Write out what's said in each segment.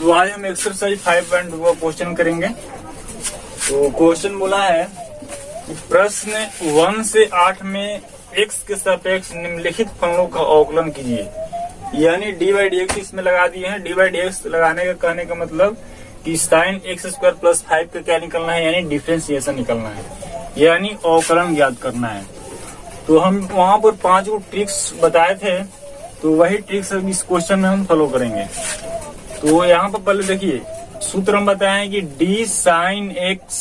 तो आज हम एक्सरसाइज 5.2 का क्वेश्चन करेंगे। तो क्वेश्चन बोला है कि प्रश्न 1 से 8 में x के सापेक्ष निम्नलिखित फलनों का अवकलन कीजिए। यानी डी बाई डी एक्स इसमें लगा दिए हैं। डी बाई डी एक्स लगाने का कहने का मतलब कि साइन एक्स स्क्वायर प्लस 5 का क्या निकलना है, यानी डिफरेंशिएशन निकलना है, यानी अवकलन ज्ञात करना है। तो हम वहां पर 5 को ट्रिक्स बताए थे, तो वही ट्रिक्स अब इस क्वेश्चन में हम फॉलो करेंगे। तो यहाँ पर पहले देखिए सूत्र हम बताएं कि डी साइन एक्स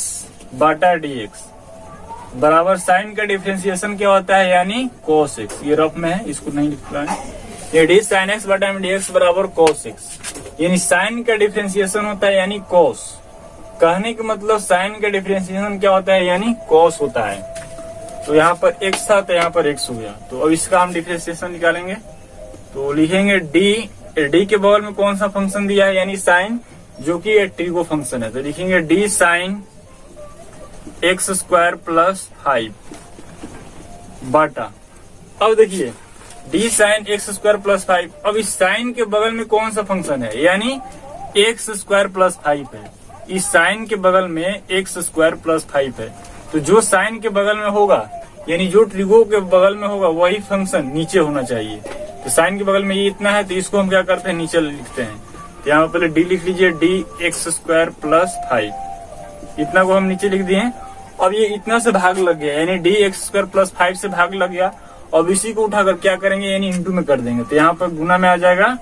बटा डी एक्स बराबर साइन का डिफरेंशिएशन क्या होता है, यानी कोस एक्स। ये रफ में है, इसको नहीं लिखना है। ये डी साइन एक्स बटा डी एक्स बराबर कोस एक्स, यानी साइन का डिफरेंशिएशन होता है यानी कोस। कहने का मतलब साइन का डिफरेंशिएशन क्या होता है, यानी कोस होता है। तो यहाँ पर एक्स था तो यहाँ पर एक्स हो गया। तो अब इसका हम डिफरेंशिएशन निकालेंगे। तो लिखेंगे डी के बगल में कौन सा फंक्शन दिया है, यानी साइन, जो कि एक ट्रिगो फंक्शन है। तो लिखेंगे D sine x square plus 5 बटा, अब देखिए D sine x square plus 5। अब इस साइन के बगल में कौन सा फंक्शन है, यानी एक्स स्क्वायर प्लस 5 है। इस साइन के बगल में एक्स स्क्वायर प्लस 5 है। तो जो साइन के बगल में होगा, यानी जो ट्रिगो के बगल में होगा, वही फंक्शन नीचे होना चाहिए। तो साइन के बगल में ये इतना है, तो इसको हम क्या करते हैं, नीचे लिखते हैं। तो यहाँ पहले डी लिख लीजिए, डी एक्स स्क्वायर प्लस 5, इतना को हम नीचे लिख दिए। अब ये इतना से भाग लग गया, यानी डी एक्स स्क्वायर प्लस 5 से भाग लग गया। अब इसी को उठाकर क्या करेंगे, यानी इंटू में कर देंगे। तो यहाँ पर गुना में आ जाएगा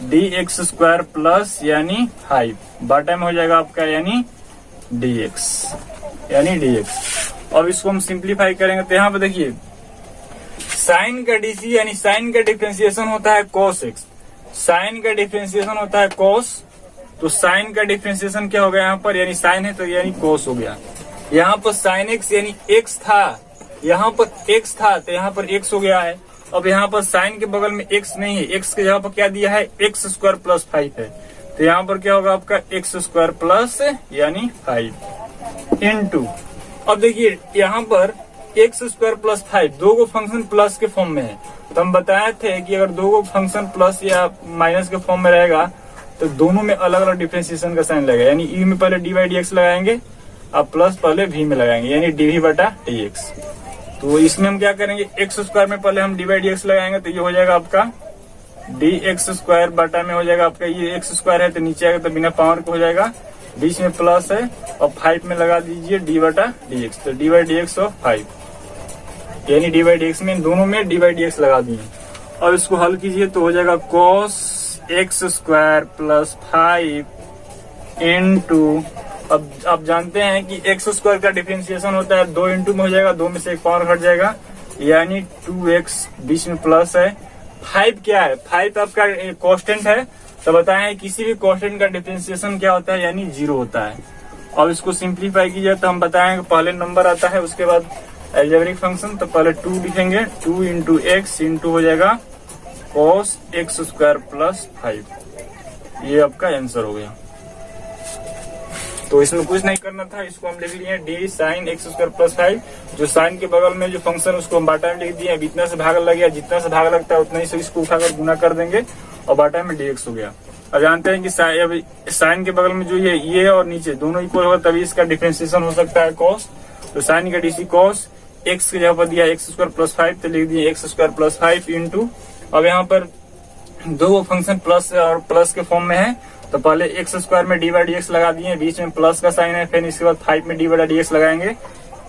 डी एक्स स्क्वायर प्लस यानी 5 बटा में हो जाएगा आपका यानी डी एक्स, यानी डी एक्स। अब इसको हम सिंप्लीफाई करेंगे। तो यहाँ पर देखिए साइन का डीसी यानी साइन का डिफरेंशिएशन होता है कोस एक्स, साइन का डिफरेंशिएशन होता है कोस। तो साइन का डिफरेंशिएशन क्या हो गया यहाँ पर, यानी साइन है तो यानी कोस हो गया। यहाँ पर साइन एक्स यानी एक्स था, यहाँ पर एक्स था तो यहाँ पर एक्स हो गया है। अब यहाँ पर साइन के बगल में एक्स नहीं है, एक्स के जगह पर क्या दिया है, एक्स स्क्वायर प्लस 5 है। तो यहाँ पर क्या होगा आपका एक्स स्क्वायर प्लस यानी 5 इंटू, अब देखिए यहाँ पर एक्स स्क्वायर प्लस 5 दो को फंक्शन प्लस के फॉर्म में है। तो हम बताए थे कि अगर दो को फंक्शन प्लस या माइनस के फॉर्म में रहेगा तो दोनों में अलग अलग डिफरेंशिएशन का साइन लगेगा। यानी ई में पहले डी बाई डी एक्स लगाएंगे, अब प्लस पहले वी में लगाएंगे, यानी डी वी बटा डी एक्स। तो इसमें हम क्या करेंगे, एक्स स्क्वायर में पहले हम डी बाई डी एक्स लगाएंगे, तो ये हो जाएगा आपका डी एक्स स्क्वायर बटा में हो जाएगा आपका, ये एक्स स्क्वायर है तो नीचे आएगा तो बिना पावर को हो जाएगा, बीच में प्लस है और 5 में लगा दीजिए डी बटा डी एक्स। तो डी बाई डी एक्स और 5, यानी डी बाई डी एक्स में दोनों में डी बाई डी एक्स लगा दिए। और इसको हल कीजिए तो हो जाएगा cos x square plus 5 into, अब आप जानते हैं कि एक्स स्क्वायर का डिफरेंशिएशन होता है 2 इंटू में हो जाएगा, 2 में से एक पावर घट जाएगा, यानी 2x, बीच में प्लस है। 5 क्या है, 5 आपका कांस्टेंट है। तो बताएं किसी भी कांस्टेंट का डिफरेंशिएशन क्या होता है, यानी 0 होता है। अब इसको सिंप्लीफाई कीजिए तो हम बताएंगे पहले नंबर आता है, उसके बाद अलजेब्रिक फंक्शन। तो पहले 2 लिखेंगे, 2 इंटू एक्स इंटू हो जाएगा cos एक्स स्क्वायर प्लस 5। ये आपका आंसर हो गया। तो इसमें कुछ नहीं करना था, इसको हम लिख लिए D sine x square plus 5। जो साइन के बगल में जो फंक्शन उसको हम बाटा में लिख दिए। अब इतना से भाग लग गया, जितना से भाग लगता है उतना ही से इसको उठाकर गुना कर देंगे और बाटा में डी एक्स हो गया। अब जानते हैं कि साइन के बगल में जो ये और नीचे दोनों इक्वल होगा तभी इसका डिफरेंशिएशन हो सकता है कॉस। तो साइन का डीसी कॉस एक्स की जगह पर दिया एक्स स्क्वायर प्लस 5, तो लिख दिए एक्स स्क्वायर प्लस 5 इंटू, अब यहाँ पर दो फंक्शन प्लस और प्लस के फॉर्म में है। तो पहले एक्स स्क्वायर में डी बाई डी एक्स लगा दिए, बीच में प्लस का साइन है, फिर इसके बाद 5 में डी बाई डी एक्स लगाएंगे।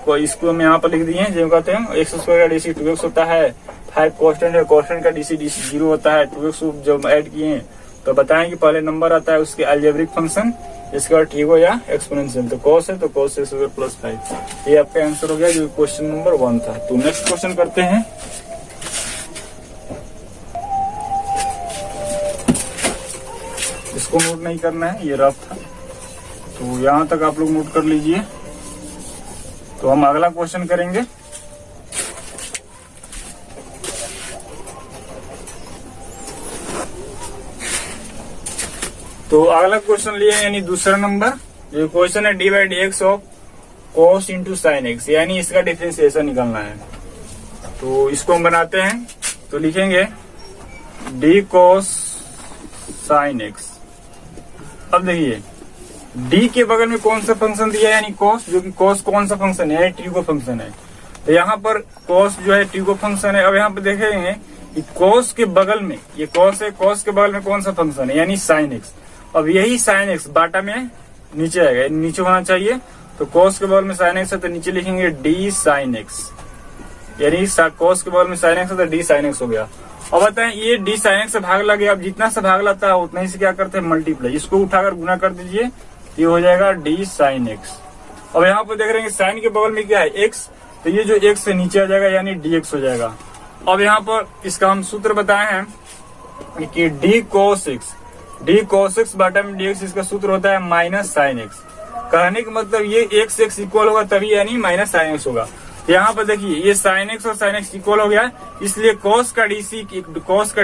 तो इसको हम यहाँ पर लिख दिए, जो कहते हैं एक्स स्क्वायर का डीसी 2x होता है, 5 कांस्टेंट है, कांस्टेंट का डीसी 0 होता है, 2x जब ऐड किए तो बताएं कि पहले नंबर आता है उसके अलजेब्रिक फंक्शन, इसके बाद ट्रिगो या एक्सपोनेंशियल। तो cos है तो cos एक्स स्क्वायर प्लस 5, ये आपका आंसर हो गया जो क्वेश्चन नंबर 1 था। तो नेक्स्ट क्वेश्चन करते हैं। इसको नोट नहीं करना है, ये रफ था, तो यहाँ तक आप लोग नोट कर लीजिए। तो हम अगला क्वेश्चन करेंगे। तो अगला क्वेश्चन लिए यानी दूसरा नंबर, जो क्वेश्चन है d by d x of cos into sine x, यानी इसका डिफरेंशिएशन निकालना है। तो इसको हम बनाते हैं। तो लिखेंगे डी cos साइन एक्स। अब देखिए डी के बगल में कौन सा फंक्शन दिया है, यानी कॉस, जो कि कॉस कौन सा फंक्शन है, ट्रिगो फंक्शन है। तो यहाँ पर कॉस जो है ट्रिगो फंक्शन है। अब यहाँ पे देखेंगे कि कॉस के बगल में, ये कॉस है, कॉस के बगल में कौन सा फंक्शन है, यानी साइन एक्स। अब यही साइन एक्स बाटा में नीचे आएगा, नीचे होना चाहिए। तो कॉस के बगल में साइन एक्स है तो नीचे लिखेंगे डी साइन एक्स, यानी कॉस के बगल में साइन एक्स है तो डी साइन एक्स हो गया। अब बताएं ये डी साइन एक्स से भाग लगे, अब जितना से भाग लाता है उतना ही से क्या करते हैं मल्टीप्लाई, इसको उठाकर गुना कर दीजिए, ये हो जाएगा डी साइन एक्स। अब यहाँ पर देख रहे हैं साइन के बगल में क्या है एक्स, तो ये जो एक्स से नीचे आ जाएगा यानी डी एक्स हो जाएगा। अब यहाँ पर इसका हम सूत्र बताए हैं कि डी कोस एक्स बटा में डी एक्स, इसका सूत्र होता है माइनस साइन एक्स। कहने का मतलब ये एक्स एक्स इक्वल होगा तभी यानी माइनस साइन एक्स होगा। तो यहाँ पर देखिए ये साइन एक्स और साइन एक्स इक्वल हो गया, इसलिए कॉस का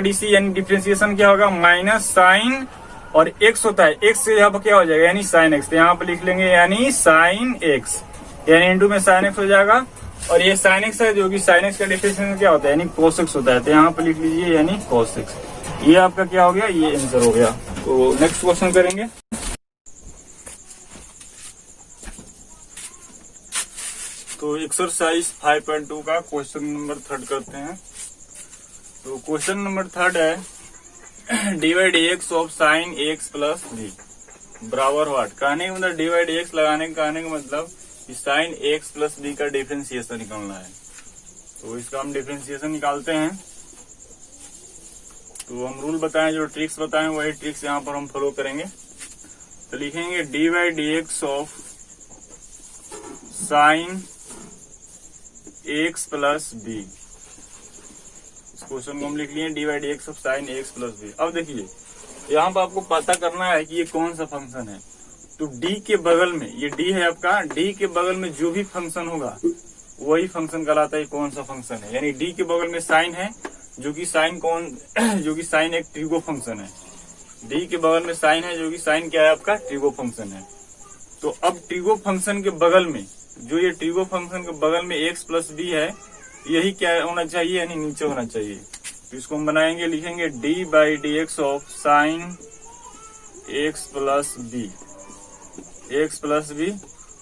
डीसी यानी डिफ्रेंसिएशन क्या होगा, माइनस साइन और एक्स होता है, एक्स से यहाँ पर क्या हो जाएगा यानी साइन एक्स। तो यहाँ पर लिख लेंगे यानी साइन एक्स, यानी इंटू में साइन एक्स हो जाएगा। और ये साइन एक्स है जो कि साइन एक्स का डिफ्रेंसिएशन क्या होता है यानी कोस एक्स होता है। तो यहाँ पर लिख लीजिए यानी कोस एक्स। ये आपका क्या हो गया, ये आंसर हो गया। तो नेक्स्ट क्वेश्चन करेंगे। तो एक्सरसाइज 5.2 का क्वेश्चन नंबर 3 करते हैं। तो क्वेश्चन नंबर 3 है d by d x of sine x plus b बराबर व्हाट। कहने का मतलब डी बाई डी एक्स लगाने का कहने का मतलब कि साइन एक्स प्लस बी का डिफरेंशिएशन निकालना है। तो इसका हम डिफरेंशिएशन निकालते हैं। तो हम रूल बताएं, जो ट्रिक्स बताएं वही ट्रिक्स यहाँ पर हम फॉलो करेंगे। तो लिखेंगे d by d x of sine x plus b. इस क्वेश्चन को हम लिख लिए d by d x of sine x plus b. अब देखिए यहाँ पर आपको पता करना है कि ये कौन सा फंक्शन है। तो डी के बगल में, ये डी है आपका, डी के बगल में जो भी फंक्शन होगा वही फंक्शन कहलाता है कौन सा फंक्शन है। यानी डी के बगल में साइन है जो कि साइन एक ट्रिगो फंक्शन है। डी के बगल में साइन है जो कि साइन क्या है आपका, ट्रिगो फंक्शन है। तो अब ट्रिगो फंक्शन के बगल में, जो ये ट्रिगो फंक्शन के बगल में एक्स प्लस बी है, यही क्या होना चाहिए यानी नीचे होना चाहिए। तो इसको हम बनाएंगे, लिखेंगे d by d x of sine x plus b, x plus b.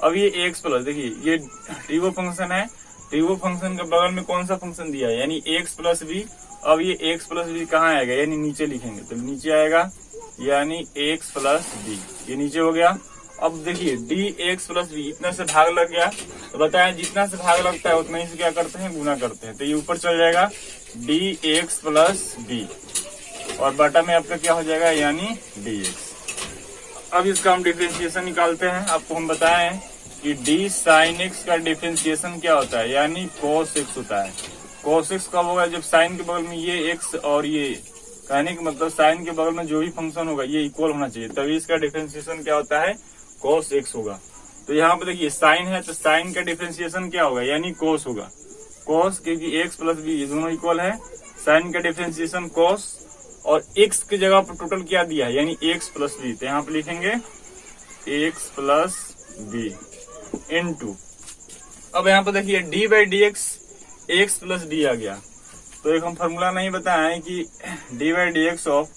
अब ये एक्स प्लस, देखिए ये ट्रिगो फंक्शन है, ट्रिगो फंक्शन के बगल में कौन सा फंक्शन दिया है यानी एक्स प्लस बी। अब ये एक्स प्लस बी कहाँ आएगा यानी नीचे लिखेंगे, तो नीचे आएगा यानी एक्स प्लस बी, ये नीचे हो गया। अब देखिए डी एक्स प्लस बी इतना से भाग लग गया, तो बताएं जितना से भाग लगता है उतना ही से क्या करते हैं, गुना करते हैं। तो ये ऊपर चल जाएगा डी एक्स प्लस बी और बटा में आपका क्या हो जाएगा यानी डी एक्स। अब इसका हम डिफरेंशिएशन निकालते हैं। आपको हम बताएं कि डी साइन एक्स का डिफरेंशिएशन क्या होता है यानी कोस एक्स होता है। कोस एक्स कब होगा, जब साइन के बगल में ये एक्स और ये, कहने का मतलब साइन के बगल में जो भी फंक्शन होगा ये इक्वल होना चाहिए, तभी इसका डिफरेंशिएशन क्या होता है, कोस एक्स होगा। तो यहाँ पे देखिए साइन है तो साइन का डिफरेंशिएशन क्या होगा यानी कोस होगा, कोस, क्योंकि एक्स प्लस बी ये दोनों इक्वल है। साइन का डिफरेंशिएशन कोस और एक्स की जगह पर टोटल क्या दिया है यानी एक्स प्लस बी। तो यहाँ पे लिखेंगे एक्स प्लस बी इनटू, अब यहाँ पे देखिए d by d x plus b आ गया। तो एक हम फॉर्मूला नहीं बताए कि d by d x of,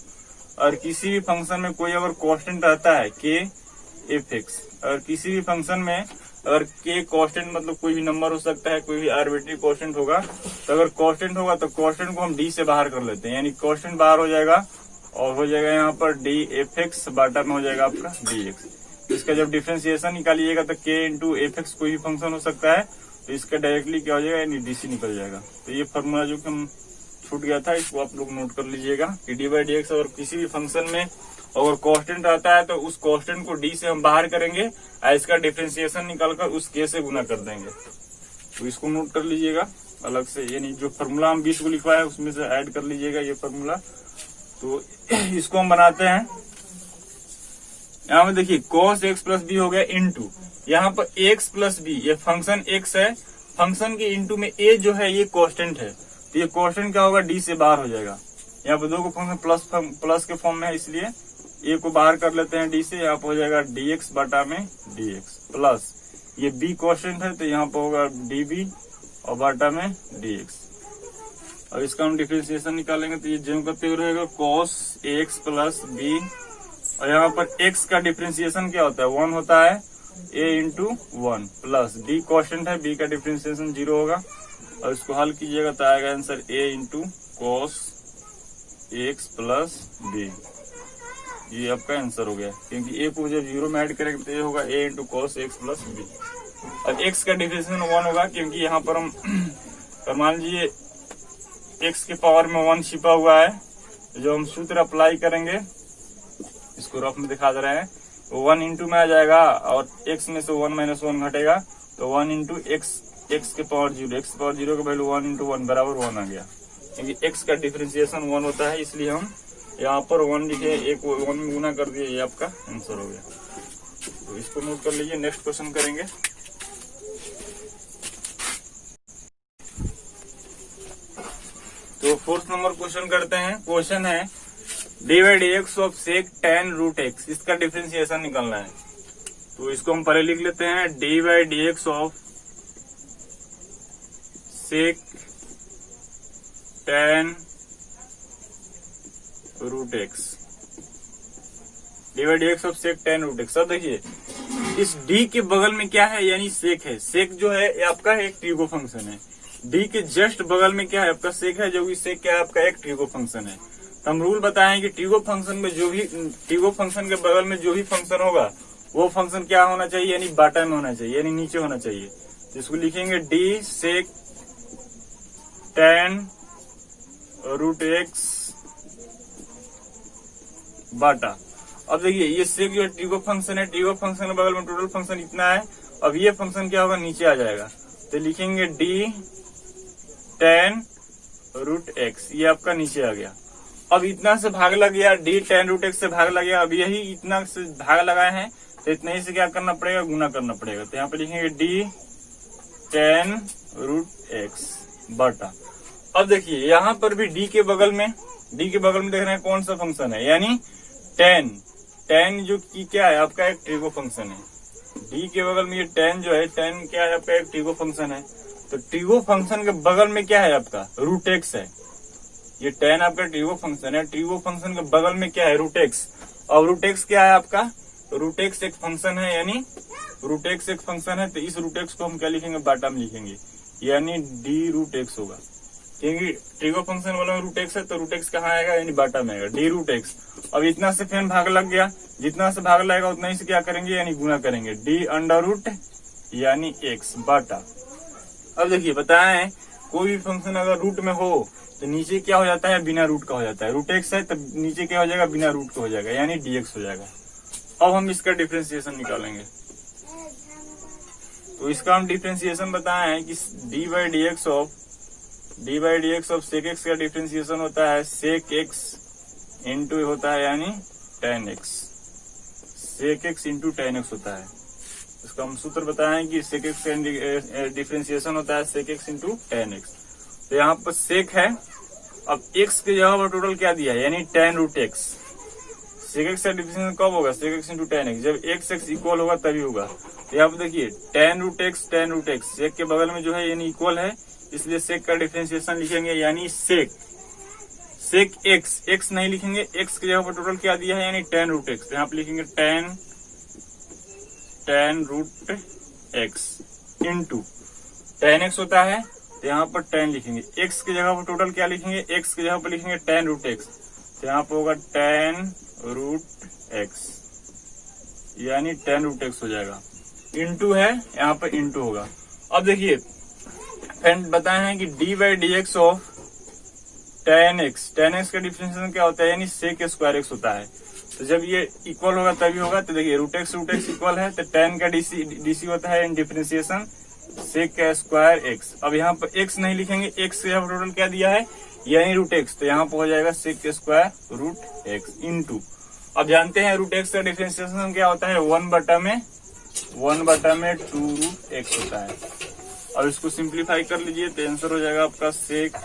और किसी भी फंक्शन में कोई अगर कांस्टेंट रहता है के एफ एक्स, और किसी भी फंक्शन में अगर के कांस्टेंट मतलब कोई भी नंबर हो सकता है, कोई भी आर्बिट्री कांस्टेंट होगा, तो अगर कांस्टेंट होगा तो कांस्टेंट को हम डी से बाहर कर लेते हैं, यानी कांस्टेंट बाहर हो जाएगा और हो जाएगा यहाँ पर डी एफ एक्स बाटा में हो जाएगा आपका डी एक्स। इसका जब डिफरेंशिएशन निकालिएगा तो के इंटू एफ एक्स कोई भी फंक्शन हो सकता है, तो इसका डायरेक्टली क्या हो जाएगा यानी डीसी निकल जाएगा। तो ये फॉर्मूला जो कि हम छूट गया था इसको आप लोग नोट कर लीजिएगा कि डी बाई डी एक्स अगर किसी भी फंक्शन में अगर कांस्टेंट आता है तो उस कांस्टेंट को डी से हम बाहर करेंगे और इसका डिफरेंशिएशन निकालकर उस के से गुना कर देंगे। तो इसको नोट कर लीजिएगा अलग से, यानी जो फॉर्मूला हम 20 को लिखवाया है उसमें से ऐड कर लीजिएगा ये फॉर्मूला। तो इसको हम बनाते हैं। यहाँ पे देखिए cos x प्लस बी हो गया इनटू, यहाँ पर x प्लस बी ये फंक्शन x है, फंक्शन के इनटू में a जो है ये कांस्टेंट है, तो ये कांस्टेंट क्या होगा डी से बाहर हो जाएगा। यहाँ पर दो को फंक्शन प्लस के फॉर्म में है इसलिए ए को बाहर कर लेते हैं डी से, यहाँ पर हो जाएगा डी एक्स बटा में डी एक्स प्लस ये बी कांस्टेंट है तो यहाँ पर होगा डी बी और बटा में डी एक्स। अब इसका हम डिफरेंशिएशन निकालेंगे तो ये जो करते हुए रहेगा cos एक्स प्लस बी और यहाँ पर x का डिफ्रेंसिएशन क्या होता है, 1 होता है, a into 1 plus b constant है, b का डिफ्रेंसिएशन 0 होगा, और इसको हल कीजिएगा तो आएगा answer a into cos x plus b। ये आपका आंसर हो गया, क्योंकि a को जब 0 में ऐड करेंगे तो ये होगा a into cos x plus b। और x का डिफ्रेंसिएशन 1 होगा, क्योंकि यहाँ पर हम मान लीजिए x के पावर में 1 छिपा हुआ है, जो हम सूत्र अप्लाई करेंगे, इसको रफ में दिखा दे रहे हैं, 1 इंटू में आ जाएगा और x में से 1 माइनस 1 घटेगा, तो 1 इंटू x के पावर 0, x के पावर 0 का वैल्यू 1 इंटू 1 बराबर 1 आ गया, क्योंकि x का डिफ्रेंसिएशन 1 होता है, इसलिए हम यहाँ पर 1 लिखे, एक 1 में गुना कर दिए, ये आपका आंसर हो गया। तो इसको नोट कर लीजिए, नेक्स्ट क्वेश्चन करेंगे। तो 4th नंबर क्वेश्चन करते हैं। क्वेश्चन है d by d x of sec tan root x, इसका डिफ्रेंसिएशन निकालना है। तो इसको हम पहले लिख लेते हैं, d by d x of sec tan root x, d by d x of sec tan root x. अब देखिए इस d के बगल में क्या है, यानी सेक है। सेक जो है ये आपका एक ट्रिगो फंक्शन है। d के जस्ट बगल में क्या है, आपका सेक है, जो कि सेक क्या है, आपका एक ट्रिगो फंक्शन है। तो हम रूल बताएं कि ट्रिगो फंक्शन में जो भी, ट्रिगो फंक्शन के बगल में जो भी फंक्शन होगा वो फंक्शन क्या होना चाहिए, यानी बाटा में होना चाहिए, यानी नीचे होना चाहिए। तो इसको लिखेंगे डी सेक tan रूट एक्स बाटा। अब देखिए ये सेक जो ट्रिगो फंक्शन है, ट्रिगो फंक्शन के बगल में टोटल फंक्शन इतना है, अब ये फंक्शन क्या होगा, नीचे आ जाएगा। तो लिखेंगे डी tan रूट एक्स, ये आपका नीचे आ गया। अब इतना से भाग लग गया, डी tan रूट एक्स से भाग लग गया, अब यही इतना से भाग लगाए हैं, तो इतना ही से क्या करना पड़ेगा, गुना करना पड़ेगा। तो यहाँ पे लिखेंगे डी tan रूट एक्स बटा। अब देखिए यहाँ पर भी डी के बगल में देख रहे हैं कौन सा फंक्शन है, यानी tan जो की क्या है, आपका एक ट्रिगो फंक्शन है। डी के बगल में ये tan जो है, tan क्या है, आपका एक ट्रिगो फंक्शन है। तो ट्रिगो फंक्शन के बगल में क्या है, आपका रूट एक्स है। ये tan आपका ट्रिगो फंक्शन है, ट्रिगो फंक्शन के बगल में क्या है, रूट एक्स। और रूट एक्स क्या है आपका, रूट एक्स एक फंक्शन है, यानी रूट एक्स एक फंक्शन है। तो इस रूट एक्स को हम क्या लिखेंगे, बाटा में लिखेंगे, यानी डी रूट एक्स होगा, क्योंकि ट्रिगो फंक्शन वाला में रूट एक्स है, तो रूट एक्स कहाँ आएगा, यानी बाटा में आएगा, डी रूट एक्स। अब इतना से फिर भाग लग गया, जितना से भाग लगेगा उतना ही से क्या करेंगे, यानी गुना करेंगे, डी अंडर रूट यानी एक्स बाटा। अब देखिए बताएं, कोई भी फंक्शन अगर रूट में हो तो नीचे क्या हो जाता है, बिना रूट का हो जाता है। रूट एक्स है तो नीचे क्या हो जाएगा, बिना रूट का हो जाएगा, यानी डीएक्स हो जाएगा। अब हम इसका डिफ्रेंसिएशन निकालेंगे। तो इसका हम डिफ्रेंसिएशन बताए हैं कि d by d x of sec x का डिफ्रेंसिएशन होता है सेक एक्स इंटू होता है, यानी tan x, sec x into tan x होता है। इसका हम सूत्र बताएं कि सेक एक्स का डिफ्रेंसिएशन होता है sec x into tan x. तो यहाँ पर सेक है, अब x के जगह पर टोटल क्या दिया है, यानी tan root x. Sec x का डिफ्रेंसिएशन कब होगा, sec x into tan x, जब x इक्वल होगा तभी होगा। तो यहाँ पर देखिए tan रूट एक्स सेक के बगल में जो है, यानी इक्वल है, इसलिए सेक का डिफ्रेंसिएशन लिखेंगे, यानी सेक एक्स नहीं लिखेंगे, x की जगह पर टोटल क्या दिया है, यानी tan रूट एक्स। तो यहाँ पे लिखेंगे tan root x into tan x होता है, तो यहाँ पर tan लिखेंगे। x की जगह पर टोटल क्या लिखेंगे, x की जगह पर लिखेंगे tan रूट एक्स, तो यहाँ पर होगा tan रूट एक्स, यानी tan रूट एक्स हो जाएगा। इंटू है, यहाँ पर इंटू होगा। अब देखिए फ्रेंड बताए हैं कि d by d x of tan x का डिफरेंशिएशन क्या होता है, यानी सेक स्क्वायर एक्स होता है। तो जब ये इक्वल होगा तभी होगा। तो देखिए रूट एक्स इक्वल है, तो tan का डीसी होता है इन डिफरेंशिएशन सेक का स्क्वायर एक्स। अब यहाँ पर एक्स नहीं लिखेंगे, एक्स के यहाँ पर टोटल क्या दिया है, यानी रूट एक्स, तो यहाँ पर हो जाएगा सेक का स्क्वायर रूट एक्स इंटू। अब जानते हैं रूट एक्स का डिफरेंशिएशन क्या होता है, 1 बटा में 2 रूट एक्स होता है। अब इसको सिंप्लीफाई कर लीजिए तो आंसर हो जाएगा आपका sec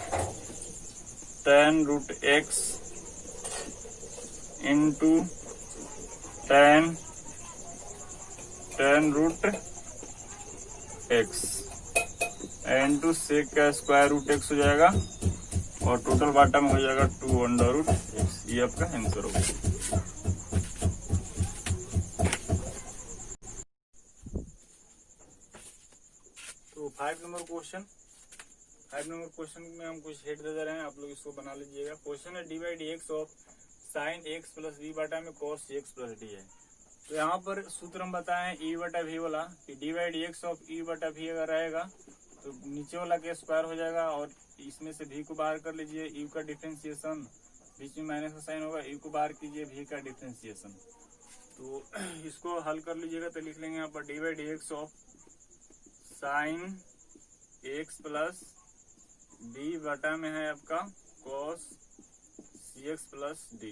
tan root x into tan root x into sec का स्क्वायर रूट एक्स हो जाएगा, और टोटल बाटा में हो जाएगा 2 अंडर रूट एक्स। ये आपका आंसर होगा। 5 नंबर क्वेश्चन में हम कुछ हेड दे रहे हैं, आप लोग इसको बना लीजिएगा। क्वेश्चन है d by d x of sine x plus v बटा में कॉस एक्स प्लस डी है। तो यहाँ पर सूत्र हम बताएं ई बटा वी वाला कि d by d x of e बटा वी अगर रहेगा तो नीचे वाला के स्क्वायर हो जाएगा और इसमें से भी को बाहर कर लीजिए, यू का डिफरेंशिएशन, बीच में माइनस का साइन होगा, यू को बाहर कीजिए, भी का डिफरेंशिएशन। तो इसको हल कर लीजिएगा तो लिख लेंगे यहाँ पर D by d x of sine x plus D बटा में है आपका कॉस सी एक्स प्लस डी।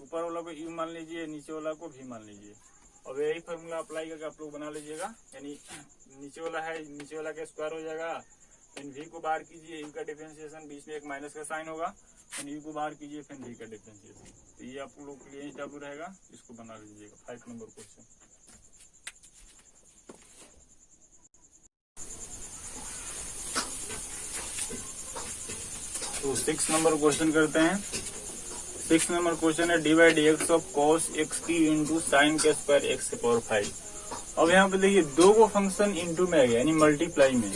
ऊपर वाला को यू मान लीजिए, नीचे वाला को भी मान लीजिए। अब यही फॉर्मूला अप्लाई करके आप लोग बना लीजिएगा, यानी नीचे वाला है, नीचे वाला का स्क्वायर हो जाएगा, फिर भी को बाहर कीजिए, यू का डिफरेंशिएशन, बीच में एक माइनस का साइन होगा, फिर यू को बाहर कीजिए, फिर भी का डिफरेंशिएशन। तो ये आप लोग के लिए चालू रहेगा, इसको बना लीजिएगा 5 नंबर क्वेश्चन। तो 6 नंबर क्वेश्चन करते हैं। 6 नंबर क्वेश्चन है d by d x of cos x की इंटू साइन के स्क्वायर एक्स के पावर 5। अब यहाँ पे देखिए दो को फंक्शन इंटू में आ गया, यानी मल्टीप्लाई में।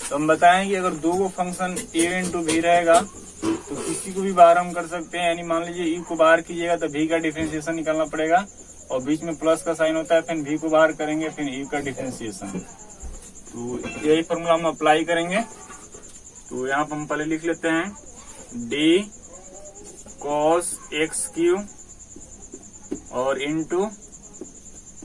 तो हम बताएं कि अगर दो को फंक्शन ए इंटू भी रहेगा तो किसी को भी बाहर हम कर सकते हैं, यानी मान लीजिए यू को बाहर कीजिएगा तो भी का डिफरेंशिएशन निकालना पड़ेगा और बीच में प्लस का साइन होता है, फिर भी को बाहर करेंगे, फिर यू का डिफरेंशिएशन। तो यही फॉर्मूला हम अप्लाई करेंगे। तो यहाँ पर हम पहले लिख लेते हैं डी कॉस एक्स क्यू और इंटू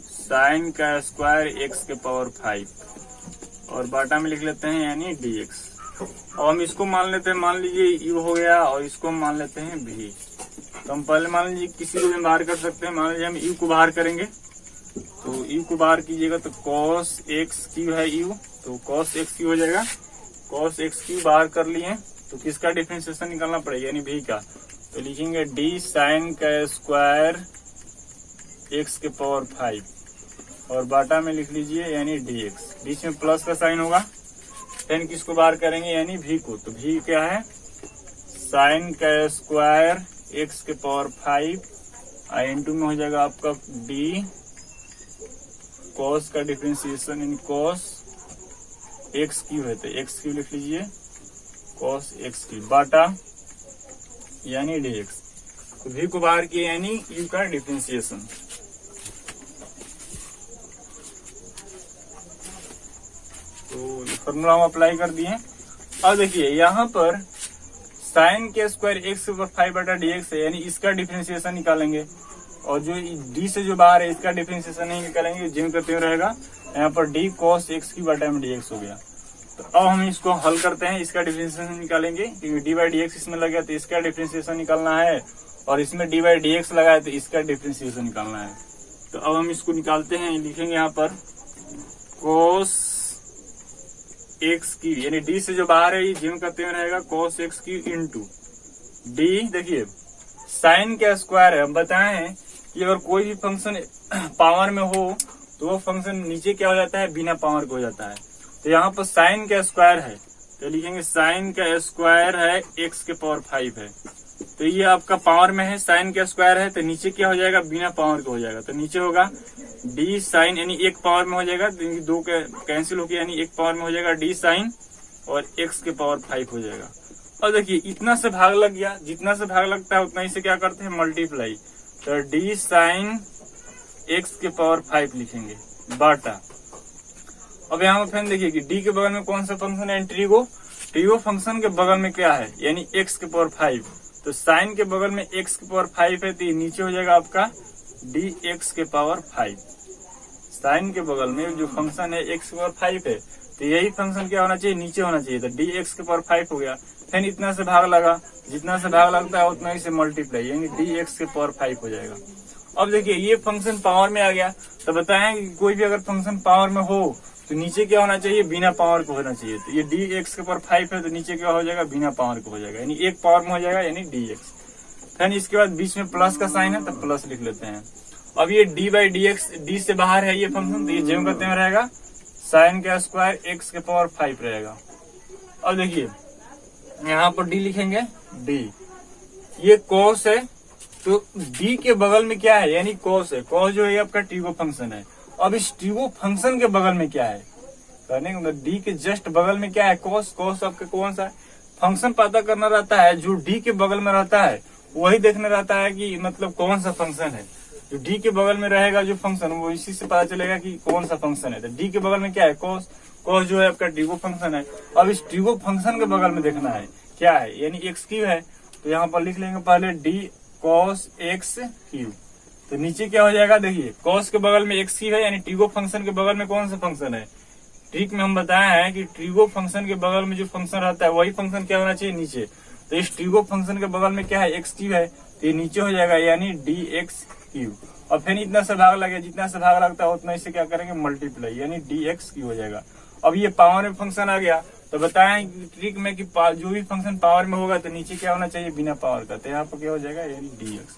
साइन का स्क्वायर एक्स के पावर 5 और बाटा में लिख लेते हैं यानी डी एक्स। और हम इसको मान लेते हैं, मान लीजिए यू हो गया और इसको हम मान लेते हैं भी। तो हम पहले मान लीजिए किसी को भी बाहर कर सकते हैं, मान लीजिए हम यू को बाहर करेंगे तो यू को बाहर कीजिएगा तो कॉस एक्स क्यू है यू, तो कॉस एक्स क्यू हो जाएगा। कॉस एक्स क्यू बाहर कर लिए तो किसका डिफरेंशिएशन निकालना पड़ेगा, यानी भी का। तो लिखेंगे डी साइन का स्क्वायर एक्स के पावर 5 और बाटा में लिख लीजिए यानी डी एक्स, बीच में प्लस का साइन होगा, फिर किसको बाहर करेंगे यानी भी को। तो भी क्या है साइन का स्क्वायर एक्स के पावर 5 इंटू में हो जाएगा आपका डी कॉस का डिफरेंशिएशन इन कॉस एक्स क्यू है तो एक्स क्यू लिख लीजिए, कॉस एक्स क्यू बाटा यानी डी एक्स। तो भी को बाहर किए यानी यू का डिफरेंशिएशन। तो फॉर्मूला हम अप्लाई कर दिए। अब देखिए यहाँ पर साइन के स्क्वायर एक्स ऊपर 5 बटा डी एक्स है, यानी इसका डिफरेंशिएशन निकालेंगे और जो डी से जो बाहर है इसका डिफरेंशिएशन नहीं निकालेंगे, जिम करते हुए रहेगा यहाँ पर डी कॉस एक्स की बटा में डी एक्स हो गया। तो अब हम इसको हल करते हैं, इसका डिफरेंशिएशन निकालेंगे क्योंकि डी बाई डी एक्स इसमें लग गया तो इसका डिफरेंशिएशन निकालना है और इसमें डी बाई डी एक्स लगा है तो इसका डिफरेंशिएशन निकालना है। तो अब हम इसको निकालते हैं, लिखेंगे यहाँ पर कॉस एक्स की, यानी डी से जो बाहर है ये जिम करते हुए रहेगा कॉस एक्स की इंटू डी। देखिए साइन का स्क्वायर है, हम बताए हैं कि अगर कोई भी फंक्शन पावर में हो तो वो फंक्शन नीचे क्या हो जाता है, बिना पावर के हो जाता है। तो यहाँ पर साइन का स्क्वायर है तो लिखेंगे साइन का स्क्वायर है एक्स के पावर 5 है, तो ये आपका पावर में है, साइन का स्क्वायर है तो नीचे क्या हो जाएगा, बिना पावर के हो जाएगा। तो नीचे होगा डी साइन, यानी एक पावर में हो जाएगा, दो कैंसिल होकर यानी एक पावर में हो जाएगा डी साइन और एक्स के पावर 5 हो जाएगा। और देखिए इतना से भाग लग गया, जितना से भाग लगता है उतना ही से क्या करते हैं मल्टीप्लाई। तो डी साइन एक्स के पावर 5 लिखेंगे बाटा। अब यहाँ पर फिर देखिए कि डी के बगल में कौन सा फंक्शन है, ट्रिगो। ट्रिगो फंक्शन के बगल में क्या है, यानी एक्स के पावर 5। तो साइन के बगल में एक्स के पावर 5 है तो ये नीचे हो जाएगा आपका डी एक्स के पावर 5। साइन के बगल में जो फंक्शन है एक्स के पावर 5 है तो यही फंक्शन क्या होना चाहिए, नीचे होना चाहिए। तो डी एक्स के पावर 5 हो गया, फिर इतना से भाग लगा, जितना से भाग लगता है उतना ही से मल्टीप्लाई, यानी डी एक्स के पावर 5 हो जाएगा। अब देखिए ये फंक्शन पावर में आ गया तो बताएं कि कोई भी अगर फंक्शन पावर में हो तो नीचे क्या होना चाहिए, बिना पावर को होना चाहिए। तो ये डी एक्स के पावर 5 है तो नीचे क्या हो जाएगा, बिना पावर को हो जाएगा, यानी एक पावर में हो जाएगा यानी डी एक्स। फिर इसके बाद बीच में प्लस का साइन है तो प्लस लिख लेते हैं। अब ये D by d x, D से बाहर है ये फंक्शन तो ये जेम करते हुए रहेगा साइन का स्क्वायर एक्स के पावर 5 रहेगा। अब देखिए यहाँ पर डी लिखेंगे, डी ये कॉस है तो डी के बगल में क्या है, यानी कॉस है। कॉस जो है आपका ट्रिगो फंक्शन है। अब इस ट्रिगो फंक्शन के बगल में क्या है, कहने का मतलब डी के जस्ट बगल में क्या है, कॉस। कॉस आपका कौन सा फंक्शन पता करना रहता है, जो डी के बगल में रहता है वही देखना रहता है कि मतलब कौन सा फंक्शन है। जो डी के बगल में रहेगा जो फंक्शन, वो इसी से पता चलेगा कि कौन सा फंक्शन है। तो डी के बगल में क्या है, कॉस। कॉस जो है आपका ट्रिगो फंक्शन है। अब इस ट्रिगो फंक्शन के बगल में देखना है क्या है, यानी एक्स क्यू है। तो यहाँ पर लिख लेंगे पहले डी कॉस एक्स क्यू। तो नीचे क्या हो जाएगा, देखिए कॉस के बगल में एक्स क्यू है, यानी ट्रिगो फंक्शन के बगल में कौन सा फंक्शन है। ट्रिक में हम बताया है कि ट्रिगो फंक्शन के बगल में जो फंक्शन रहता है वही फंक्शन क्या होना चाहिए, नीचे। तो इस ट्रिगो फंक्शन के बगल में क्या है, एक्स क्यू है, तो ये नीचे हो जाएगा, यानी डी एक्स क्यू। और फिर इतना से भाग लगे, जितना से भाग लगता है उतना इसे क्या करेंगे, मल्टीप्लाई, यानी डी एक्स क्यू हो जाएगा। अब ये पावर में फंक्शन आ गया। तो बताएं ट्रिक में कि जो भी फंक्शन पावर में होगा तो नीचे क्या होना चाहिए, बिना पावर का। तो यहाँ पर क्या हो जाएगा, यानी डी एक्स।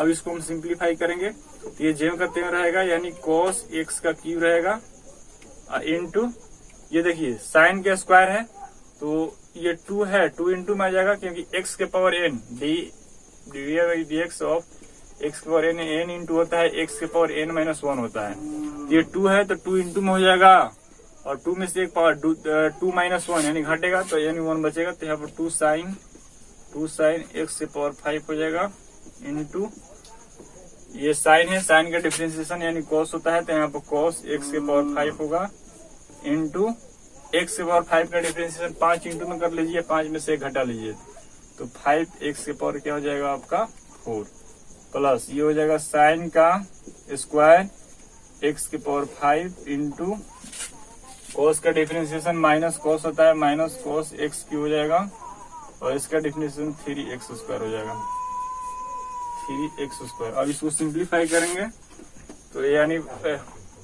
अब इसको हम सिंप्लीफाई करेंगे तो ये जेम करते हुए रहेगा, यानी कॉस एक्स का क्यू रहेगा इंटू, ये देखिए साइन के स्क्वायर है तो ये 2 है, 2 इंटू में आ जाएगा, क्योंकि x के power n D x of x के पावर n इंटू होता है x के पावर n-1 होता है। ये 2 है तो 2 इंटू में हो जाएगा, और 2 में से एक पावर 2-1 यानी घटेगा, तो यानी 1 बचेगा। तो यहाँ पर 2 साइन x के पावर 5 हो जाएगा इंटू, ये साइन है, साइन का डिफरेंशिएशन यानी कॉस होता है, तो यहाँ पर कॉस x के पावर 5 होगा इंटू x के पावर 5 का डिफरेंशिएशन 5 इंटू में कर लीजिए, 5 में से 1 घटा लीजिए, तो 5x के पावर क्या हो जाएगा आपका 4, प्लस ये हो जाएगा साइन का स्क्वायर x के पावर 5 इंटू कॉस का डिफरेंशिएशन माइनस कॉस होता है, माइनस कॉस x क्यू हो जाएगा, और इसका डिफरेंशिएशन 3x स्क्वायर हो जाएगा, 3x स्क्वायर। अब इसको सिंप्लीफाई करेंगे तो यानी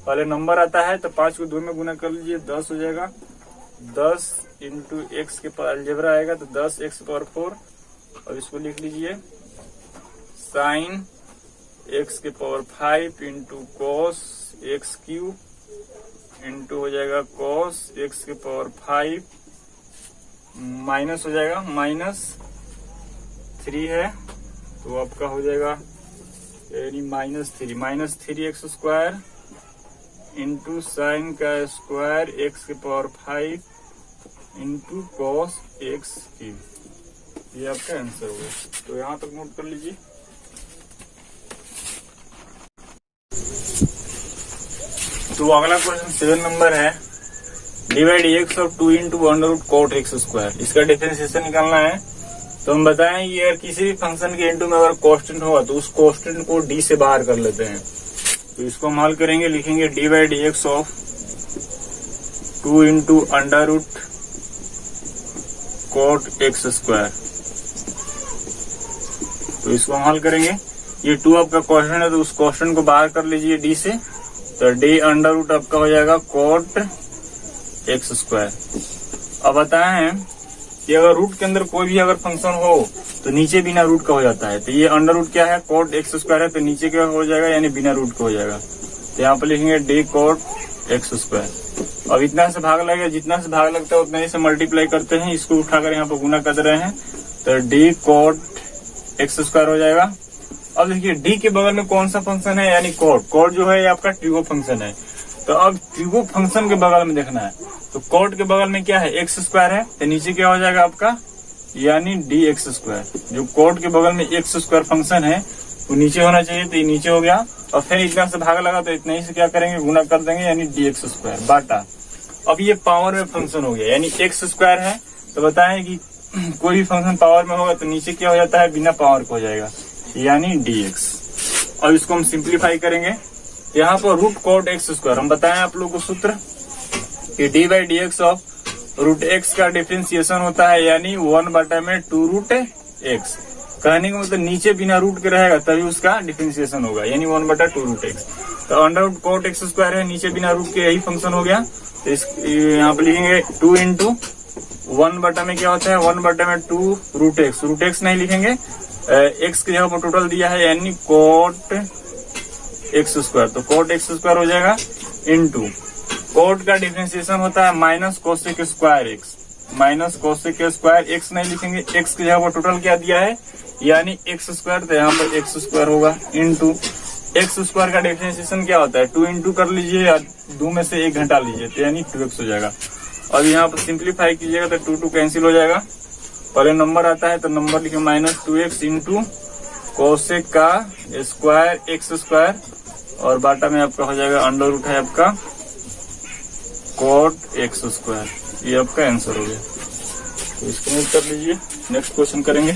पहले नंबर आता है तो 5 को 2 में गुना कर लीजिए, 10 हो जाएगा। 10 इंटू एक्स के पावर अलजेब्रा आएगा तो 10 एक्स पावर 4। अब इसको लिख लीजिए साइन एक्स के power 5 into cos x Q into हो जाएगा कॉस एक्स के पावर 5 माइनस हो जाएगा, -3 है तो आपका हो जाएगा यानी -3 एक्स स्क्वायर इंटू साइन का स्क्वायर एक्स के power 5 into cos x Q. ये आपका आंसर होगा। तो यहाँ तक नोट कर लीजिए। तो अगला क्वेश्चन 7 नंबर है, divide x of 2 into under root cot x square. इसका डिफरेंशिएशन निकालना है। तो हम बताएं कि अगर किसी भी फंक्शन के इंटू में अगर कांस्टेंट होगा तो उस कांस्टेंट को डी से बाहर कर लेते हैं। तो इसको हम हल करेंगे, लिखेंगे divide x of 2 into under root cot x square. तो इसको हम हल करेंगे, ये 2 आपका कांस्टेंट है तो उस कांस्टेंट को बाहर कर लीजिए डी से, तो डी अंडर रूट आपका हो जाएगा कॉट एक्स स्क्वायर। अब बताएं कि अगर रूट के अंदर कोई भी अगर फंक्शन हो तो नीचे बिना रूट का हो जाता है। तो ये अंडर रूट क्या है, कॉट एक्स स्क्वायर है, तो नीचे क्या हो जाएगा यानी बिना रूट का हो जाएगा। तो यहाँ पर लिखेंगे डी कॉट एक्स स्क्वायर। अब इतना से भाग लगेगा, जितना से भाग लगता है उतना ही से मल्टीप्लाई करते हैं, इसको उठाकर यहाँ पर गुना कर रहे हैं, तो डी कॉट एक्स स्क्वायर हो जाएगा। अब देखिए डी के बगल में कौन सा फंक्शन है, यानी कॉट। कॉट जो है ये आपका ट्रिगो फंक्शन है। तो अब ट्रिगो फंक्शन के बगल में देखना है, तो कॉट के बगल में क्या है, एक्स स्क्वायर है, तो नीचे क्या हो जाएगा आपका यानी डी एक्स स्क्वायर। जो कॉट के बगल में एक्स स्क्वायर फंक्शन है वो नीचे होना चाहिए, तो ये नीचे हो गया। और फिर इतना से भाग लगा तो इतना ही से क्या करेंगे, गुना कर देंगे, यानी डी एक्स स्क्वायर बाटा। अब ये पावर में फंक्शन हो गया, यानी एक्स स्क्वायर है। तो बताएं कि कोई भी फंक्शन पावर में होगा तो नीचे क्या हो जाता है, बिना पावर का हो जाएगा, यानी डी एक्स। अब इसको हम सिंप्लीफाई करेंगे, यहाँ पर रूट कॉट एक्स स्क्वायर हम बताएं आप लोगों को सूत्र कि d by d x of root x का डिफरेंशिएशन होता है यानी 1/2 रूट एक्स। कहने का मतलब नीचे बिना रूट के रहेगा तभी उसका डिफरेंशिएशन होगा, यानी 1/2 रूट एक्स। तो under root cot x square है, नीचे बिना रूट के यही फंक्शन हो गया। तो इस यहाँ पे लिखेंगे 2 इंटू 1/2 में क्या होता है, 1/2 रूट एक्स। रूट एक्स नहीं लिखेंगे, एक्स की जगह पर टोटल दिया है यानी कॉट एक्स स्क्वायर। तो कॉट एक्स स्क्वायर हो जाएगा इंटू कॉट का डिफरेंशिएशन होता है minus cosec square x, minus cosec square x नहीं लिखेंगे, एक्स की जगह पर टोटल क्या दिया है यानी एक्स स्क्वायर, तो यहाँ पर एक्स स्क्वायर होगा इंटू एक्स स्क्वायर का डिफरेंशिएशन क्या होता है, 2 इंटू कर लीजिए या 2 में से 1 घटा लीजिए, तो यानी 2x हो जाएगा। अब यहाँ पर सिंप्लीफाई कीजिएगा तो 2 कैंसिल हो जाएगा। पहले नंबर आता है तो नंबर लिखे -2x इंटू कोसेक का स्क्वायर एक्स स्क्वायर, और बाटा में आपका हो जाएगा अंडर रूट है आपका कॉट एक्स स्क्वायर। ये आपका आंसर हो गया। तो इसको नोट कर लीजिए, नेक्स्ट क्वेश्चन करेंगे।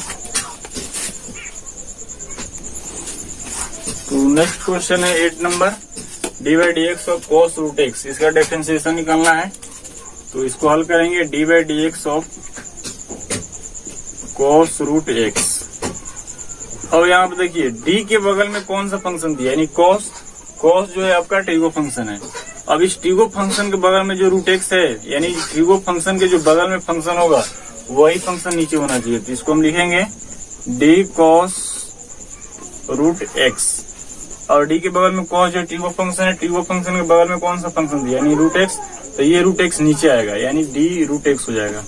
तो नेक्स्ट क्वेश्चन है 8 number, d/dx of cos root x. इसका डिफरेंशिएशन निकालना है, तो इसको हल करेंगे। d/dx of cos root x. अब यहाँ पे देखिए d के बगल में कौन सा फंक्शन दिया, यानी cos जो है आपका ट्रिगो फंक्शन है। अब इस ट्रिगो फंक्शन के बगल में जो रूट एक्स है, यानी ट्रिगो फंक्शन के जो बगल में फंक्शन होगा वही फंक्शन नीचे होना चाहिए। तो इसको हम लिखेंगे d cos रूट एक्स, और d के बगल में cos जो ट्रिगो फंक्शन है, ट्रिगो फंक्शन के बगल में कौन सा फंक्शन दिया, यानी रूट एक्स, तो ये रूट एक्स नीचे आएगा, यानी d रूट एक्स हो जाएगा,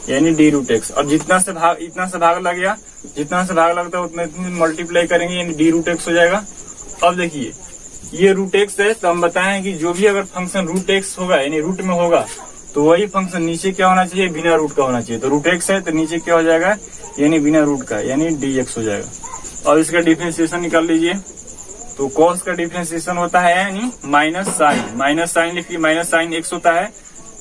यानी d रूट एक्स। अब इतना से भाग लग गया, जितना से भाग लगता है उतना मल्टीप्लाई करेंगे, यानी d रूट एक्स हो जाएगा। अब देखिए ये रूट एक्स है, तो हम बताएं कि जो भी अगर फंक्शन रूट एक्स होगा यानी रूट में होगा तो वही फंक्शन नीचे क्या होना चाहिए, बिना रूट का होना चाहिए। तो रूट एक्स है तो नीचे क्या हो जाएगा, यानी बिना रूट का, यानी dx हो जाएगा। और इसका डिफरेंशिएशन निकाल लीजिए। तो cos का डिफरेंशिएशन होता है यानी माइनस साइन लिखिए, माइनस साइन एक्स होता है,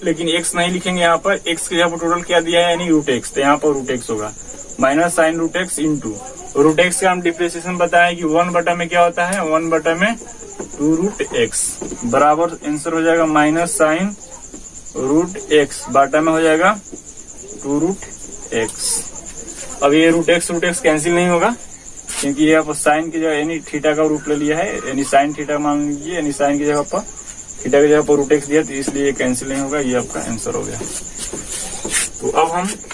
लेकिन x नहीं लिखेंगे यहाँ पर, x के यहाँ पर टोटल क्या दिया है यानी रूट एक्स, तो यहाँ पर रूट एक्स होगा minus sine root x into root x का हम डिफरेंशिएशन बताएं कि 1 बटा में क्या होता है, 1 बटा में 2 रूट एक्स बराबर आंसर हो जाएगा माइनस साइन रूट एक्स, बाटा में हो जाएगा 2 रूट एक्स। अब ये रूट एक्स कैंसिल नहीं होगा, क्योंकि ये आप साइन की जगह यानी थीटा का रूप ले लिया है, यानी साइन थीटा मान लीजिए, यानी साइन की जगह पर थीटा की जगह पर रूट एक्स दिया, तो इसलिए कैंसिल नहीं होगा। ये आपका आंसर हो गया। तो अब हम